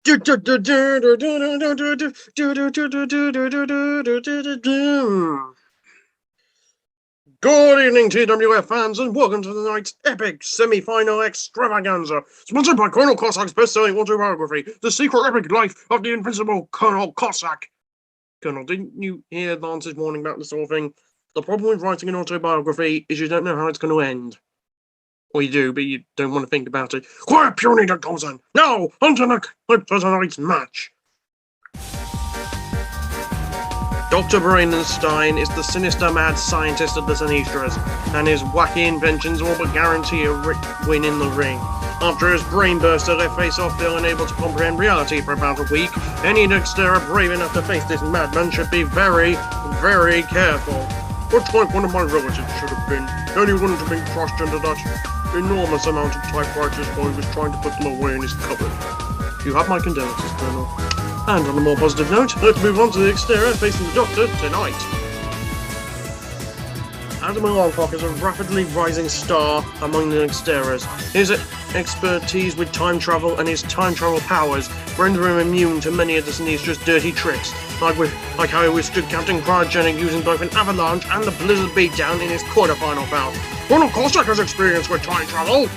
Good evening, TWF fans, and welcome to tonight's epic semi-final extravaganza, sponsored by Colonel Cossack's best-selling autobiography, The Secret Epic Life of the Invincible Colonel Cossack. Colonel, didn't you hear Lance's warning about this whole thing? The problem with writing an autobiography is you don't know how it's going to end. Or you do, but you don't want to think about it. Quiet, puny Dacozan! Now, on to tonight's match! Dr. Brainenstein is the sinister mad scientist of the Sinistras, and his wacky inventions all but guarantee a win in the ring. After his brain burster, their face-off, they're unable to comprehend reality for about a week. Any Dexter brave enough to face this madman should be very, very careful. Much like one of my relatives should have been. Only wouldn't have been crushed under that enormous amount of typewriters while he was trying to put them away in his cupboard. You have my condolences, Colonel. And on a more positive note, let's move on to the exterior facing the Doctor tonight. Adam Alarmclock is a rapidly rising star among the exteriors. His expertise with time travel and his time travel powers render him immune to many of the Sinistra's dirty tricks, like how he withstood Captain Cryogenic using both an avalanche and the blizzard beatdown in his quarterfinal bout. Colonel Cossack has experience with time travel.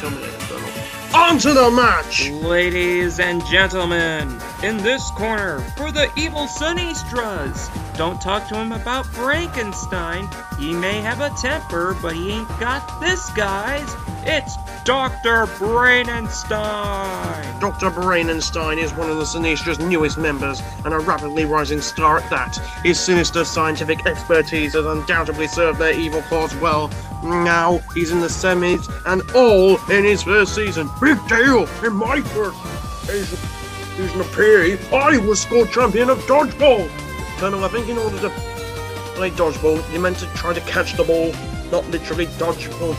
Tell me later, Colonel. On to the match! Ladies and gentlemen, in this corner, for the evil Sinistras, don't talk to him about Brainenstein. He may have a temper, but he ain't got this, guys. It's Dr. Brainenstein! Dr. Brainenstein is one of the Sinistra's newest members, and a rapidly rising star at that. His sinister scientific expertise has undoubtedly served their evil cause well. Now, he's in the semis, and all in his first season. Big deal! In my first season of PE, I was school champion of dodgeball! Colonel, I think in order to play dodgeball, you meant to try to catch the ball, not literally dodgeball.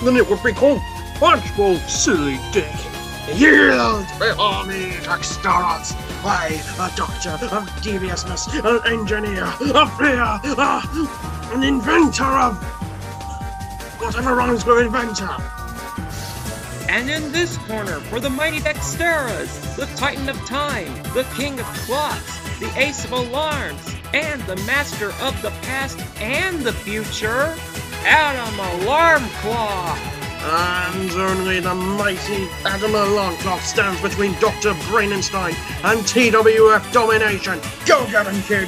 Then it would be called dodgeball, silly dick. Yield before me, Dexterous! I, a doctor of deviousness, an engineer of fear, an inventor of whatever rhymes with inventor. And in this corner, for the mighty Dexteras, the Titan of Time, the King of Clocks, the Ace of Alarms, and the Master of the Past and the Future, Adam Alarmclock! And only the mighty Adam Alarmclock stands between Dr. Brainenstein and TWF domination. Go get him, kid!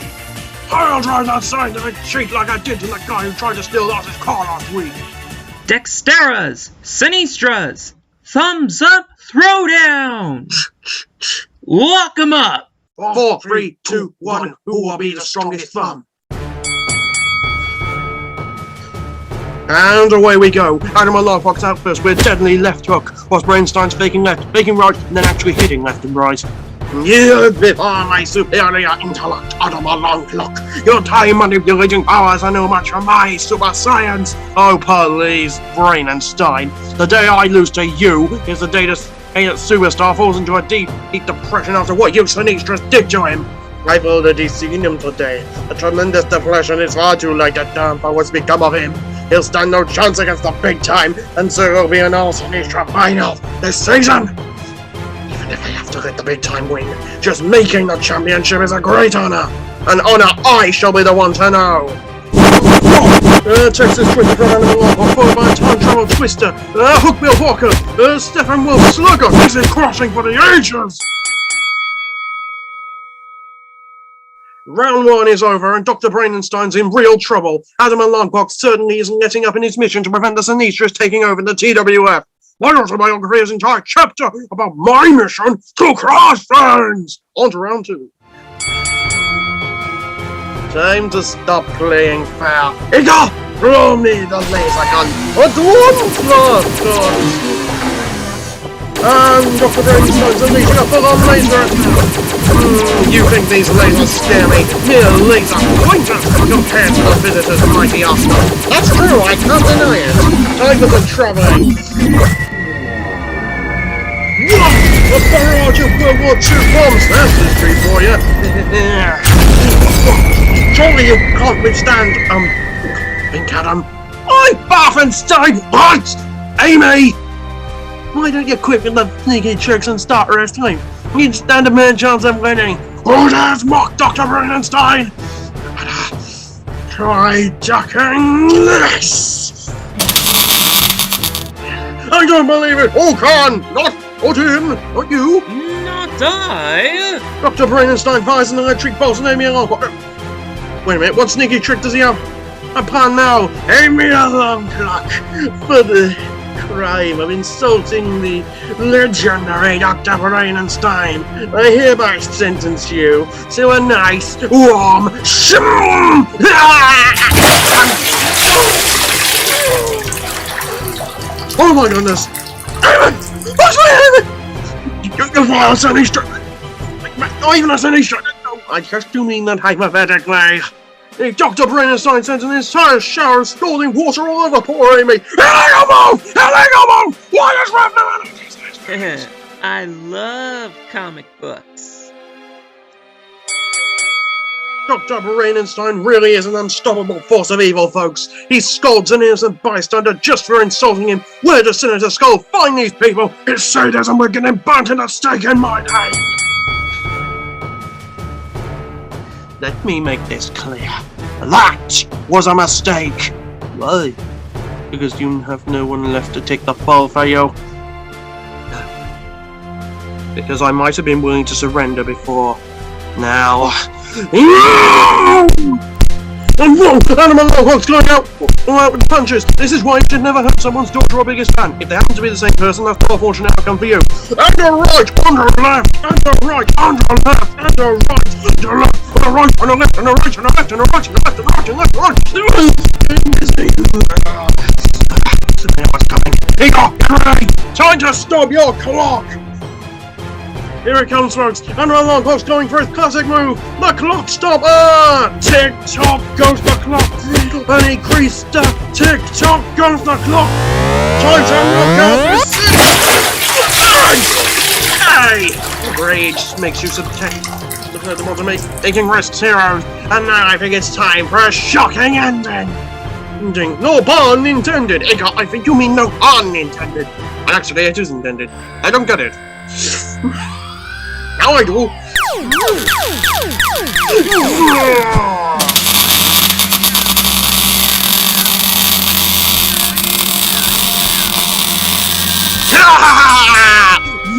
I'll drive that scientific cheat like I did to the guy who tried to steal Lars's car last week. Dexteras, Sinistras, thumbs up, throwdown! Lock 'em up! 4, 3, 2, 1, who will be the strongest thumb? And away we go. Adam Alarmclock's out first with a deadly left hook, whilst Brainstein's faking left, faking right, and then actually hitting left and right. Yield before my superior intellect, Adam Alarmclock. Your time manipulating powers are no match for my super science. Oh please, Brainenstein. The day I lose to you is the day that Superstar falls into a deep depression after what you Sinistras did to him. I've already seen him today. A tremendous depression is far too late to damper what's become of him. He'll stand no chance against the big time, and so it'll be an all-Sinistra final this season. Even if I have to let the big time win, just making the championship is a great honor. An honor I shall be the one to know. Texas Twister from Animal Alarmclock, followed by a time travel twister. Hookbill Walker, Stephen Wolf Slugger, this is crossing for the ages. Round 1 is over, and Dr. Brainenstein's in real trouble. Adam Alarmclock certainly isn't letting up in his mission to prevent the Sinistras taking over the TWF. My autobiography is an entire chapter about my mission to crush things. On to round 2. Time to stop playing fair. Igor, throw me the laser gun. At once, and Dr. Brainenstein's unleashing a full-on laser. You think these lasers scare me? Mere laser pointers compared to the visitors of mighty Arsenal. That's true, I can't deny it. Time for some travelling. Whoa! A barrage of World War II bombs! That's history for you. Surely you can't withstand, think, Adam. I'm Brainenstein! Right! Amy! Why don't you quit with the sneaky tricks and start wrestling? You'd stand a man chance of winning. Who dares mock Dr. Brainenstein? Try ducking this! I don't believe it! Oh, Khan! Not him! Not you! Not I! Dr. Brainenstein fires an electric pulse and aiming along. Wait a minute, what sneaky trick does he have? A plan now! Aim me a long clock for the crime of insulting the legendary Dr. Brainenstein. I hereby sentence you to a nice, warm shroom! Oh my goodness! What's my name? Your violence and not even as an Easter. No, I just do mean that hypothetically. Dr. Brainenstein sends an entire shower of scalding water all over poor Amy. Illegal move! Illegal move! Why is Reupload? I love comic books. Dr. Brainenstein really is an unstoppable force of evil, folks. He scolds an innocent bystander just for insulting him. Where does Senator Skull find these people? His sadism will get him burnt at the stake in my day. Let me make this clear. That was a mistake. Why? Because you have no one left to take the fall for you. Because I might have been willing to surrender before. Now... Animal Hawk's going out! All out with punches! This is why you should never hurt someone's daughter or biggest fan. If they happen to be the same person, that's not a fortunate outcome for you. And a right, and a left, and a right, and a left, and a right, and a left, and a right, and a left, and a right, and a left, and a right, and a left, and a right, and a left, and a right. Now what's coming? Igor, get ready! Time to stop your clock! Here it comes, folks. Animal Hawk's going for his classic move, the clock stopper! Tick-tock goes the clock, and he creased the tick-tock goes the clock. Time to knock out this. Hey! Rage makes use of tech. Look at the bottom me, taking risks, heroes, and now I think it's time for a shocking ending. No pun intended. Igor, I think you mean no pun intended. Actually, it is intended. I don't get it. Now I do!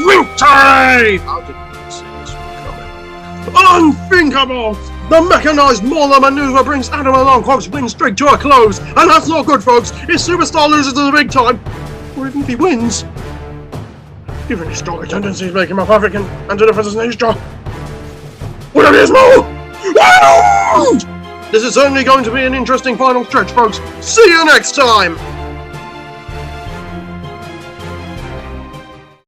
Victory! How did you see this one coming? Unthinkable! The mechanized Mauler maneuver brings Animal Hawk's win streak to a close, and that's not good, folks! His superstar loses to the big time, or even if he wins. Given his story tendencies make him a perfect antidote as an Easter. What it is, Mo? This is certainly going to be an interesting final stretch, folks. See you next time!